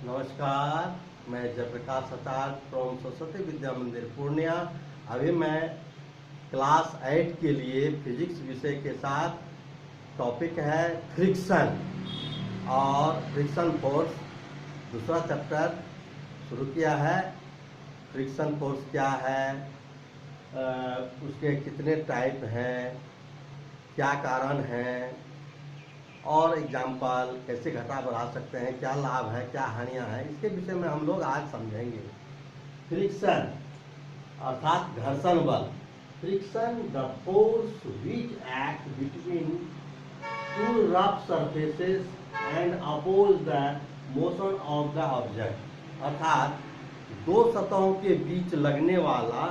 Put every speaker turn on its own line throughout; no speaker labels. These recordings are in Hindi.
नमस्कार, मैं जयप्रकाश आचार्य फ्रॉम सरस्वती विद्या मंदिर पूर्णिया। अभी मैं क्लास 8 के लिए फिजिक्स विषय के साथ टॉपिक है फ्रिक्शन और फ्रिक्शन फोर्स दूसरा चैप्टर शुरू किया है। फ्रिक्शन फोर्स क्या है, उसके कितने टाइप हैं, क्या कारण हैं और एग्जाम्पल कैसे घटा बढ़ा सकते हैं, क्या लाभ है क्या हानियां हैं, इसके विषय में हम लोग आज समझेंगे। फ्रिक्शन अर्थात घर्षण बल। Friction the force which act between two rough surfaces and oppose the motion of the object. अर्थात दो सतहों के बीच लगने वाला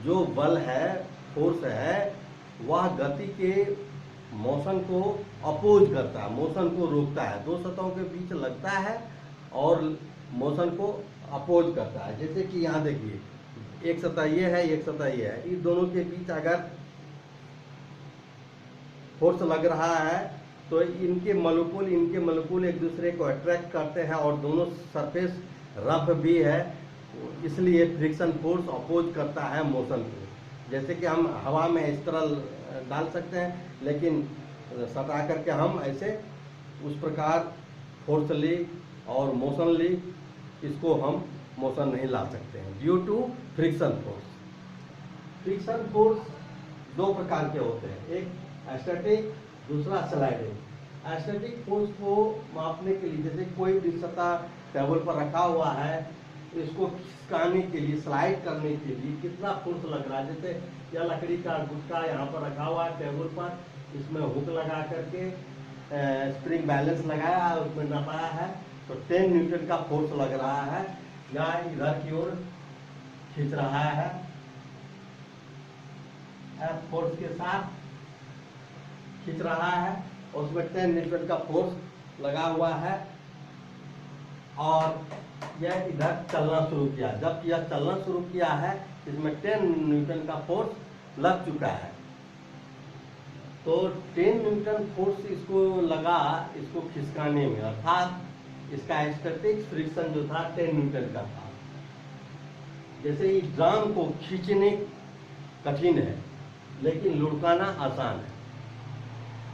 जो बल है, फोर्स है, वह गति के मोशन को अपोज करता है, मोशन को रोकता है। दो सतहों के बीच लगता है और मोशन को अपोज करता है। जैसे कि यहाँ देखिए, एक सतह ये है, एक सतह ये है। इन दोनों के बीच अगर फोर्स लग रहा है तो इनके मॉलिक्यूल एक दूसरे को अट्रैक्ट करते हैं और दोनों सरफेस रफ भी है, इसलिए फ्रिक्शन फोर्स अपोज करता है मोशन को। जैसे कि हम हवा में इस तरह डाल सकते हैं, लेकिन सटा करके हम ऐसे उस प्रकार फोर्स ली और मोशन ली, इसको हम मोशन नहीं ला सकते हैं due to friction force. Friction force दो प्रकार के होते हैं, एक स्टैटिक, दूसरा स्लाइडिंग। स्टैटिक फोर्स को मापने के लिए, जैसे कोई भी सतह टेबल पर रखा हुआ है, इसको खिसकाने के लिए, स्लाइड करने के लिए कितना फोर्स लग रहा है। जैसे यह लकड़ी का गुटका यहाँ पर रखा हुआ है टेबल पर, इसमें हुक लगा करके स्प्रिंग बैलेंस लगाया है, उसमें नपाया है तो 10 न्यूटन का फोर्स लग रहा है। यहाँ इधर की ओर खींच रहा है, एफ फोर्स के साथ खींच रहा है, उसमें 10 न्यूटन का फोर्स लगा हुआ है और यह इधर चलना शुरू किया। जब यह चलना शुरू किया है, इसमें 10 न्यूटन का फोर्स लग चुका है। तो 10 न्यूटन फोर्स इसको लगा, इसको खिसकाने में, अर्थात इसका स्टैटिक फ्रिक्शन जो था 10 न्यूटन का था। जैसे इस ड्राम को खींचने कठिन है लेकिन लुढ़काना आसान है।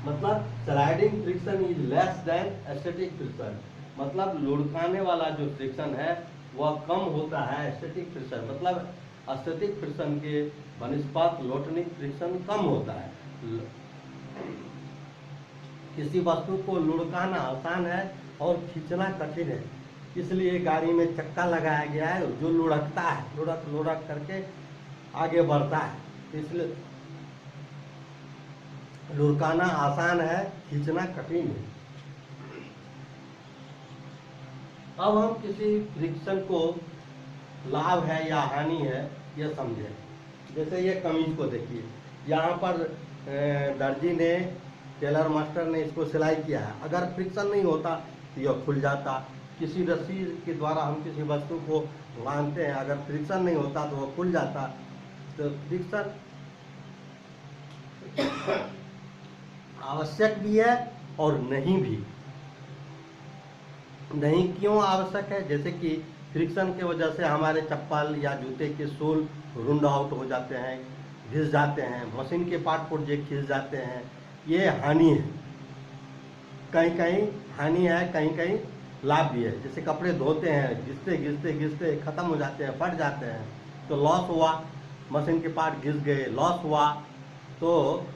मतलब sliding friction is less than static friction. मतलब लुढ़काने वाला जो फ्रिक्शन है वह कम होता है स्टैटिक फ्रिक्शन, मतलब स्टैटिक फ्रिक्शन के बनिस्पत लोटनिक फ्रिक्शन कम होता है। किसी वस्तु को लुढ़काना आसान है और खींचना कठिन है, इसलिए गाड़ी में चक्का लगाया गया है जो लुढ़कता है, लुढ़क करके आगे बढ़ता है। इसलिए लुढ़काना आसान है, खींचना कठिन है। अब हम किसी फ्रिक्शन को लाभ है या हानि है यह समझें। जैसे ये कमीज को देखिए, यहाँ पर दर्जी ने, टेलर मास्टर ने इसको सिलाई किया है। अगर फ्रिक्शन नहीं होता तो यह खुल जाता। किसी रस्सी के द्वारा हम किसी वस्तु को बांधते हैं, अगर फ्रिक्शन नहीं होता तो वह खुल जाता। तो फ्रिक्शन आवश्यक भी है और नहीं भी। नहीं क्यों आवश्यक है? जैसे कि फ्रिक्शन के वजह से हमारे चप्पल या जूते के सोल रुंड आउट हो जाते हैं, घिस जाते हैं, मशीन के पार्ट पुर्जे खिस जाते हैं, ये हानि है। कहीं कहीं हानि है, कहीं कहीं लाभ भी है। जैसे कपड़े धोते हैं, घिसते घिसते घिसते खत्म हो जाते हैं, फट जाते हैं, तो लॉस हुआ, मशीन के पार्ट घिस गए, लॉस हुआ। तो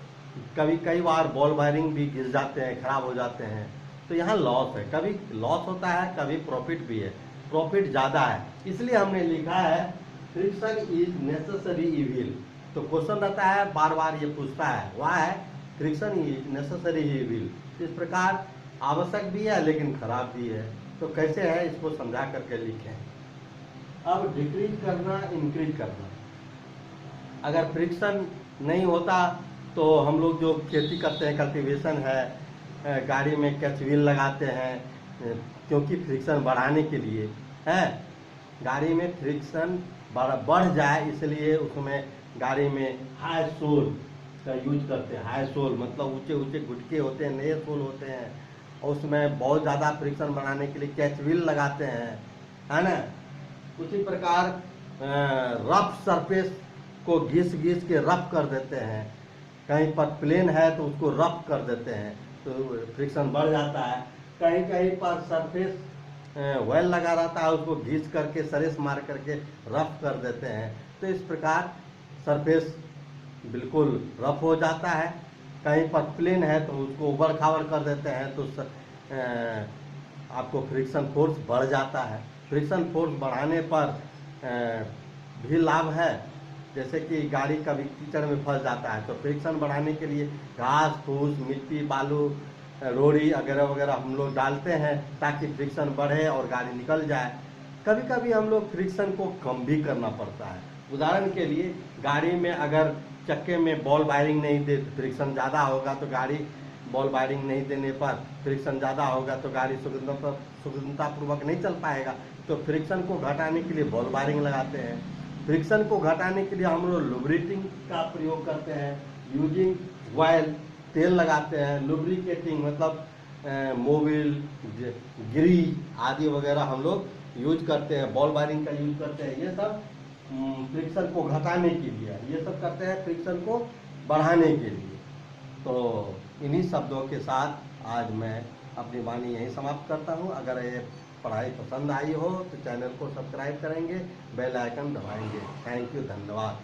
कभी कई बार बॉल वायरिंग भी घिस जाते हैं, खराब हो जाते हैं, तो यहाँ लॉस है। कभी लॉस होता है, कभी प्रॉफिट भी है, प्रॉफिट ज़्यादा है, इसलिए हमने लिखा है फ्रिक्शन इज नेसेसरी इविल। तो क्वेश्चन रहता है, बार बार ये पूछता है, वह है फ्रिक्शन इज नेसेसरी इविल। इस प्रकार आवश्यक भी है लेकिन खराब भी है। तो कैसे है, इसको समझा करके लिखें। अब डिक्रीज करना, इंक्रीज करना। अगर फ्रिक्शन नहीं होता तो हम लोग जो खेती करते हैं, कल्टीवेशन है, गाड़ी में कैच व्हील लगाते हैं क्योंकि फ्रिक्शन बढ़ाने के लिए है। गाड़ी में फ्रिक्शन बढ़ जाए इसलिए उसमें गाड़ी में हाई सोल का यूज करते हैं। हाई सोल मतलब ऊंचे ऊंचे गुटके होते हैं, नए सोल होते हैं, और उसमें बहुत ज़्यादा फ्रिक्शन बनाने के लिए कैच व्हील लगाते हैं, है ना। उसी प्रकार रफ सरफेस को घिस घिस के रफ कर देते हैं, कहीं पर प्लेन है तो उसको रफ कर देते हैं तो फ्रिक्शन बढ़ जाता है। कहीं कहीं पर सरफेस वेल लगा रहता है, उसको घिस करके सरेस मार करके रफ कर देते हैं, तो इस प्रकार सरफेस बिल्कुल रफ हो जाता है। कहीं पर प्लेन है तो उसको उबड़ खाबड़ कर देते हैं तो आपको फ्रिक्शन फोर्स बढ़ जाता है। फ्रिक्शन फोर्स बढ़ाने पर भी लाभ है, जैसे कि गाड़ी कभी कीचड़ में फंस जाता है तो फ्रिक्शन बढ़ाने के लिए घास फूस मिट्टी बालू रोड़ी वगैरह वगैरह हम लोग डालते हैं ताकि फ्रिक्शन बढ़े और गाड़ी निकल जाए। कभी कभी हम लोग फ्रिक्शन को कम भी करना पड़ता है। उदाहरण के लिए गाड़ी में अगर चक्के में बॉल वायरिंग नहीं दे, फ्रिक्शन ज़्यादा होगा तो गाड़ी बॉल वायरिंग नहीं देने पर फ्रिक्शन ज़्यादा होगा तो गाड़ी सुगमतापूर्वक नहीं चल पाएगा, तो फ्रिक्शन को घटाने के लिए बॉल वायरिंग लगाते हैं। फ्रिक्शन को घटाने के लिए हम लोग लुब्रिकेटिंग का प्रयोग करते हैं, यूजिंग ऑयल, तेल लगाते हैं। लुब्रिकेटिंग मतलब मोबिल ग्रीज आदि वगैरह हम लोग यूज करते हैं, बॉल वायरिंग का यूज करते हैं। ये सब फ्रिक्शन को घटाने के लिए, ये सब करते हैं फ्रिक्शन को बढ़ाने के लिए। तो इन्हीं शब्दों के साथ आज मैं अपनी वाणी यहीं समाप्त करता हूँ। अगर ये पढ़ाई पसंद आई हो तो चैनल को सब्सक्राइब करेंगे, बेल आइकन दबाएंगे। थैंक यू, धन्यवाद।